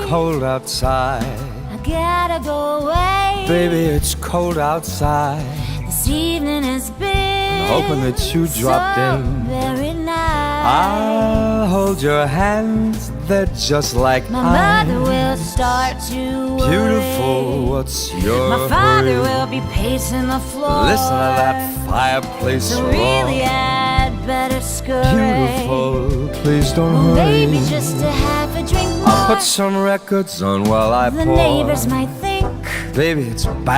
cold outside. I gotta go away. Baby, it's cold outside. This evening has been Hoping that you dropped so in. very nice. I'll hold your hands, they're just like My ice. mother will start to worry. Beautiful, what's your My father hurry? will be pacing the floor. Listen to that fireplace So roar. really I'd better scurry. Beautiful, please don't Well, hurry. maybe just a half a drink more. I'll put some records on while I The pour. neighbors might think Baby, it's bad.